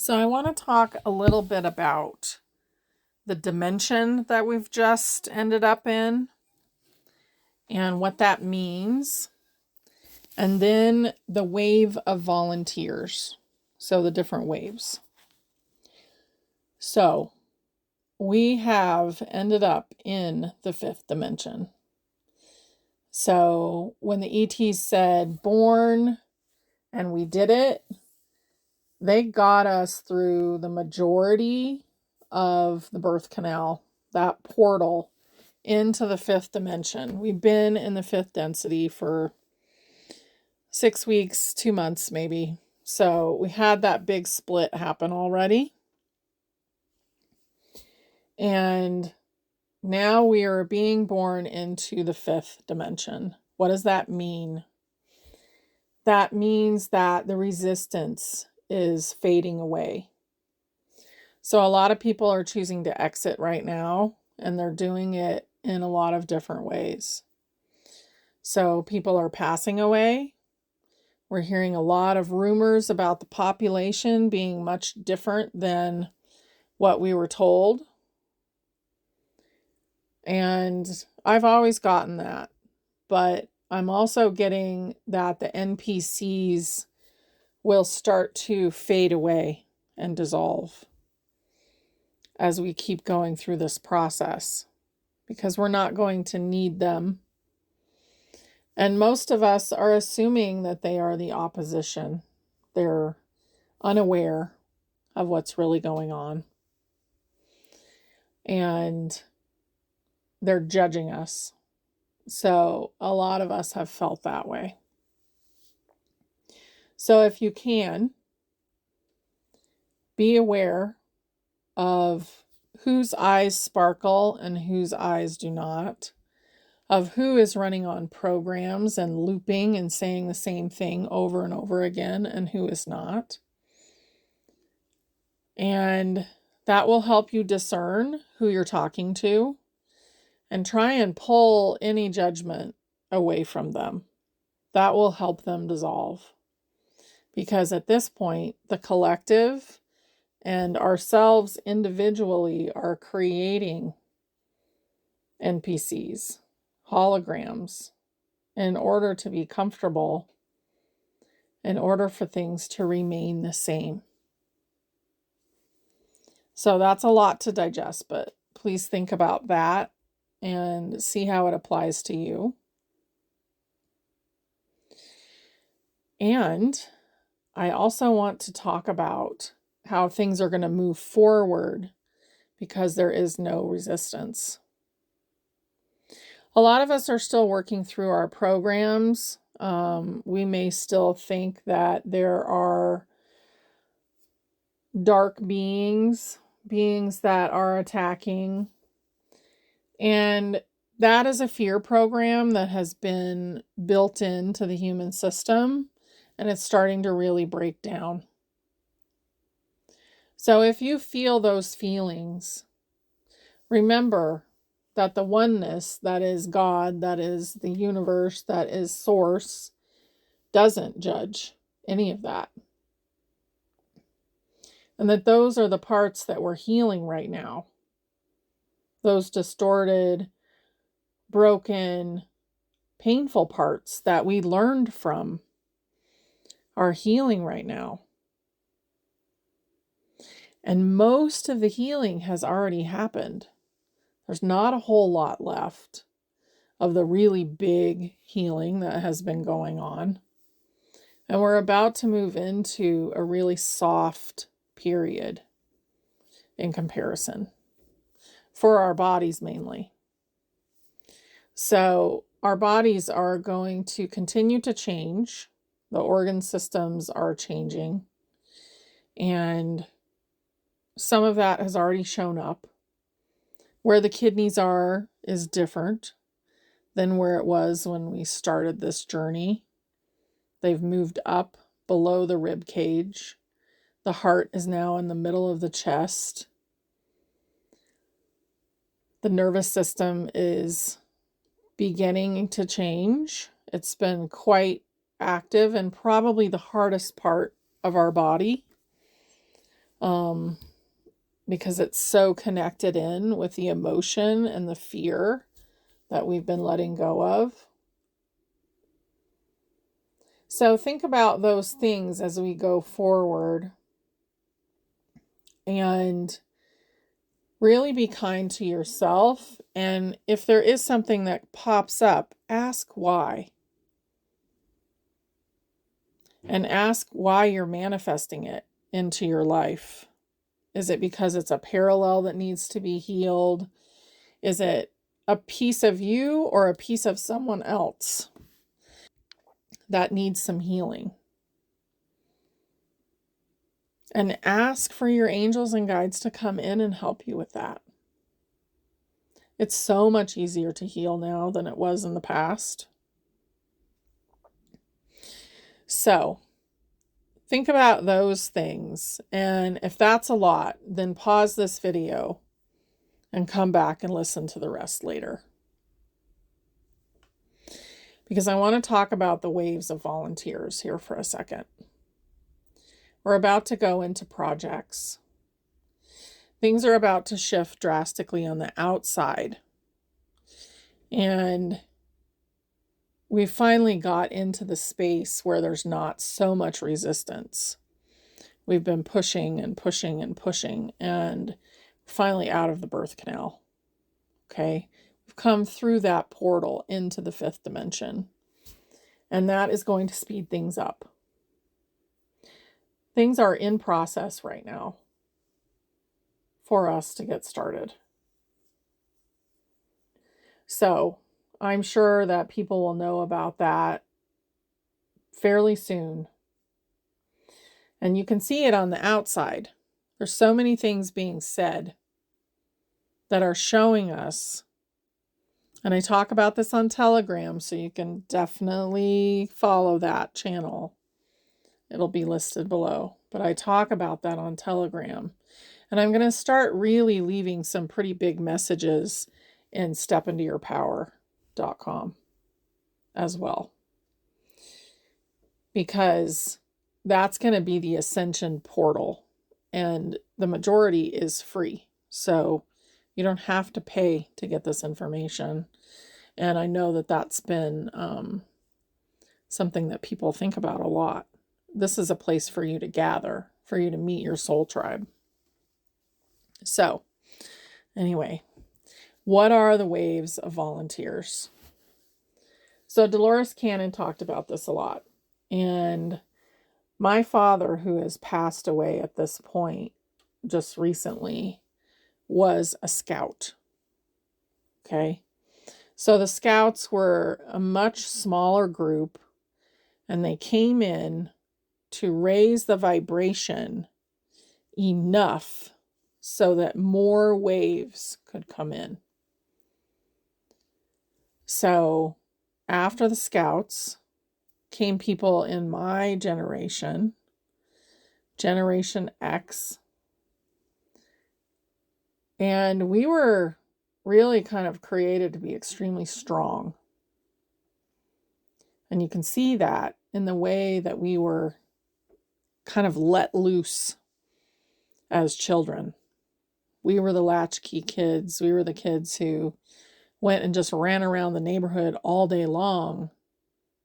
So I want to talk a little bit about the dimension that we've just ended up in and what that means. And then the wave of volunteers. So the different waves. So we have ended up in the fifth dimension. So when the ETs said born and we did it, they got us through the majority of the birth canal, that portal into the fifth dimension. We've been in the fifth density for 6 weeks, 2 months maybe. So we had that big split happen already. And now we are being born into the fifth dimension. What does that mean? That means that the resistance is fading away. So a lot of people are choosing to exit right now, and they're doing it in a lot of different ways. So people are passing away. We're hearing a lot of rumors about the population being much different than what we were told. And I've always gotten that. But I'm also getting that the NPCs will start to fade away and dissolve as we keep going through this process, because we're not going to need them. And most of us are assuming that they are the opposition. They're unaware of what's really going on. And they're judging us. So a lot of us have felt that way. So if you can, be aware of whose eyes sparkle and whose eyes do not, of who is running on programs and looping and saying the same thing over and over again, and who is not. And that will help you discern who you're talking to and try and pull any judgment away from them. That will help them dissolve. Because at this point, the collective and ourselves individually are creating NPCs, holograms, in order to be comfortable, in order for things to remain the same. So that's a lot to digest, but please think about that and see how it applies to you. And I also want to talk about how things are going to move forward because there is no resistance. A lot of us are still working through our programs. We may still think that there are dark beings that are attacking. And that is a fear program that has been built into the human system, and it's starting to really break down. So if you feel those feelings, remember that the oneness, that is God, that is the universe, that is source, doesn't judge any of that. And that those are the parts that we're healing right now. Those distorted, broken, painful parts that we learned from are healing right now. And most of the healing has already happened. There's not a whole lot left of the really big healing that has been going on. And we're about to move into a really soft period in comparison for our bodies mainly. So our bodies are going to continue to change. The organ systems are changing. And some of that has already shown up. Where the kidneys are is different than where it was when we started this journey. They've moved up below the rib cage. The heart is now in the middle of the chest. The nervous system is beginning to change. It's been quite active and probably the hardest part of our body. because it's so connected in with the emotion and the fear that we've been letting go of. So think about those things as we go forward, and really be kind to yourself. And if there is something that pops up, ask why. And ask why you're manifesting it into your life. Is it because it's a parallel that needs to be healed? Is it a piece of you or a piece of someone else that needs some healing? And ask for your angels and guides to come in and help you with that. It's so much easier to heal now than it was in the past. So, think about those things. And if that's a lot, then pause this video and come back and listen to the rest later. Because I want to talk about the waves of volunteers here for a second. We're about to go into projects. Things are about to shift drastically on the outside. And we finally got into the space where there's not so much resistance. We've been pushing and pushing and pushing, and finally out of the birth canal. Okay? We've come through that portal into the fifth dimension. And that is going to speed things up. Things are in process right now for us to get started. So I'm sure that people will know about that fairly soon. And you can see it on the outside. There's so many things being said that are showing us. And I talk about this on Telegram, so you can definitely follow that channel. It'll be listed below. But I talk about that on Telegram. And I'm going to start really leaving some pretty big messages in stepintoyourpower.com as well. Because that's going to be the ascension portal. And the majority is free. So you don't have to pay to get this information. And I know that that's been something that people think about a lot. This is a place for you to gather, for you to meet your soul tribe. So, anyway, what are the waves of volunteers? So Dolores Cannon talked about this a lot. And my father, who has passed away at this point just recently, was a scout. Okay. So the scouts were a much smaller group, and they came in to raise the vibration enough so that more waves could come in. So after the scouts came people in my generation, Generation X, and we were really kind of created to be extremely strong. And you can see that in the way that we were kind of let loose as children. We were the latchkey kids. We were the kids who went and just ran around the neighborhood all day long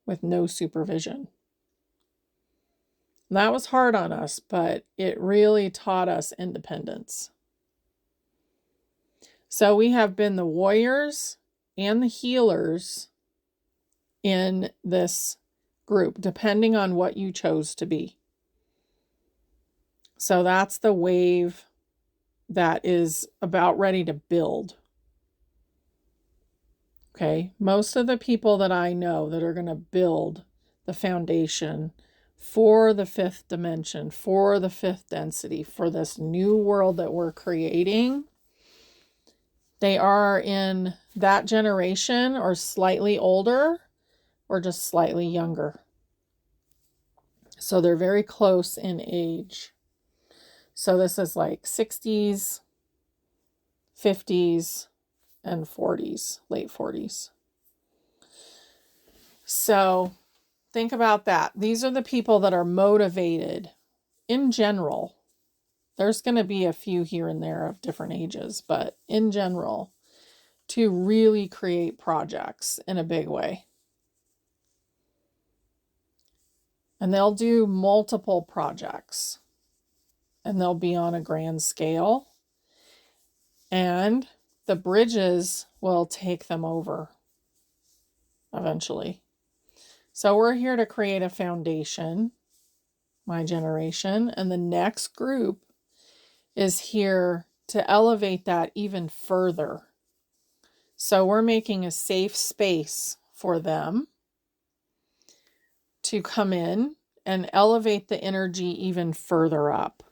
with no supervision. And that was hard on us, but it really taught us independence. So we have been the warriors and the healers in this group, depending on what you chose to be. So that's the wave that is about ready to build. Okay, most of the people that I know that are going to build the foundation for the fifth dimension, for the fifth density, for this new world that we're creating, they are in that generation or slightly older or just slightly younger. So they're very close in age. So this is like 60s, 50s, and 40s, late 40s. So think about that. These are the people that are motivated in general There's going to be a few here and there of different ages, but in general, to really create projects in a big way. And they'll do multiple projects, and they'll be on a grand scale, and the bridges will take them over eventually. So we're here to create a foundation, my generation, and the next group is here to elevate that even further. So we're making a safe space for them to come in and elevate the energy even further up.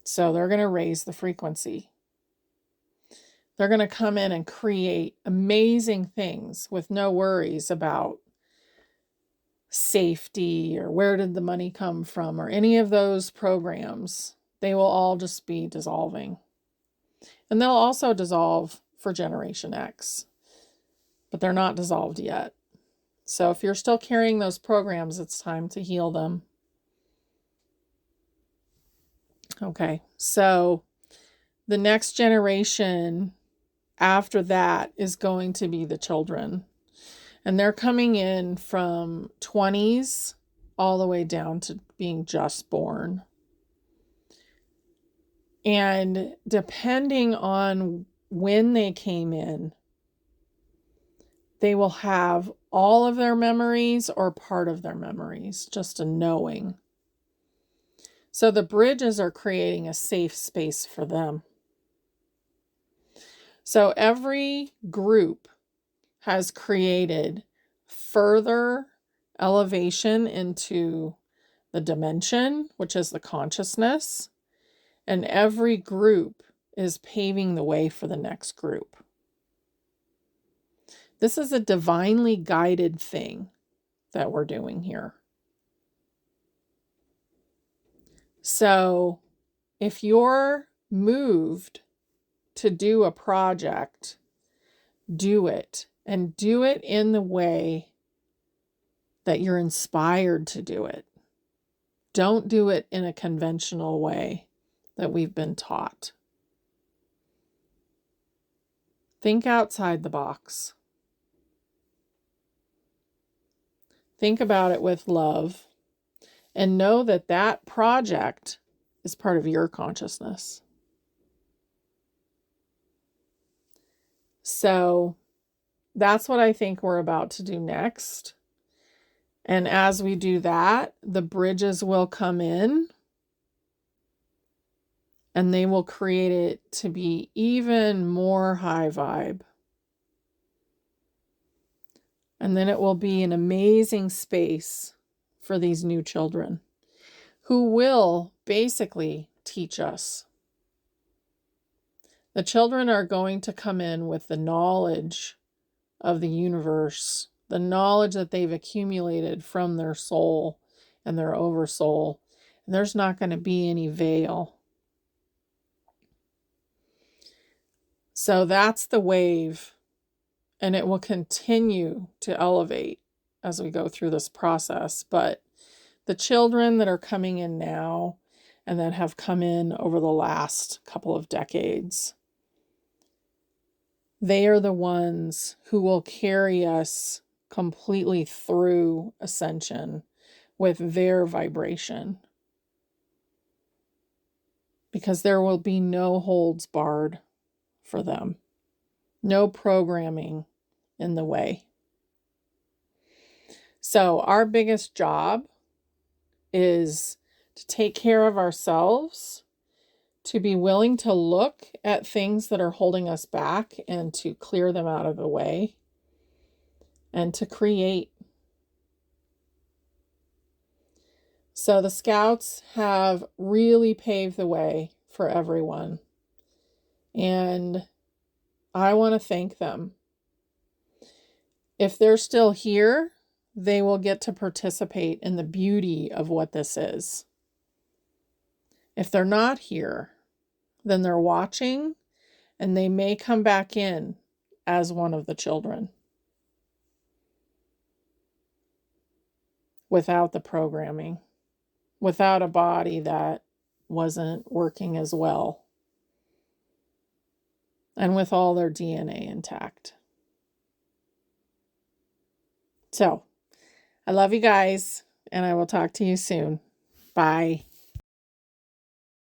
So they're going to raise the frequency. They're going to come in and create amazing things with no worries about safety or where did the money come from or any of those programs. They will all just be dissolving. And they'll also dissolve for Generation X, but they're not dissolved yet. So if you're still carrying those programs, it's time to heal them. Okay, so the next generation after that is going to be the children. And they're coming in from 20s all the way down to being just born. And depending on when they came in, they will have all of their memories or part of their memories, just a knowing. So the bridges are creating a safe space for them. So every group has created further elevation into the dimension, which is the consciousness, and every group is paving the way for the next group. This is a divinely guided thing that we're doing here. So if you're moved to do a project, do it, and do it in the way that you're inspired to do it. Don't do it in a conventional way that we've been taught. Think outside the box. Think about it with love and know that that project is part of your consciousness. So that's what I think we're about to do next. And as we do that, the bridges will come in and they will create it to be even more high vibe. And then it will be an amazing space for these new children who will basically teach us. The children are going to come in with the knowledge of the universe, the knowledge that they've accumulated from their soul and their oversoul. And there's not going to be any veil. So that's the wave. And it will continue to elevate as we go through this process. But the children that are coming in now and that have come in over the last couple of decades, they are the ones who will carry us completely through ascension with their vibration. Because there will be no holds barred for them. No programming in the way. So our biggest job is to take care of ourselves, to be willing to look at things that are holding us back and to clear them out of the way, and to create. So the scouts have really paved the way for everyone. And I want to thank them. If they're still here, they will get to participate in the beauty of what this is. If they're not here, then they're watching and they may come back in as one of the children without the programming, without a body that wasn't working as well, and with all their DNA intact. So, I love you guys, and I will talk to you soon. Bye.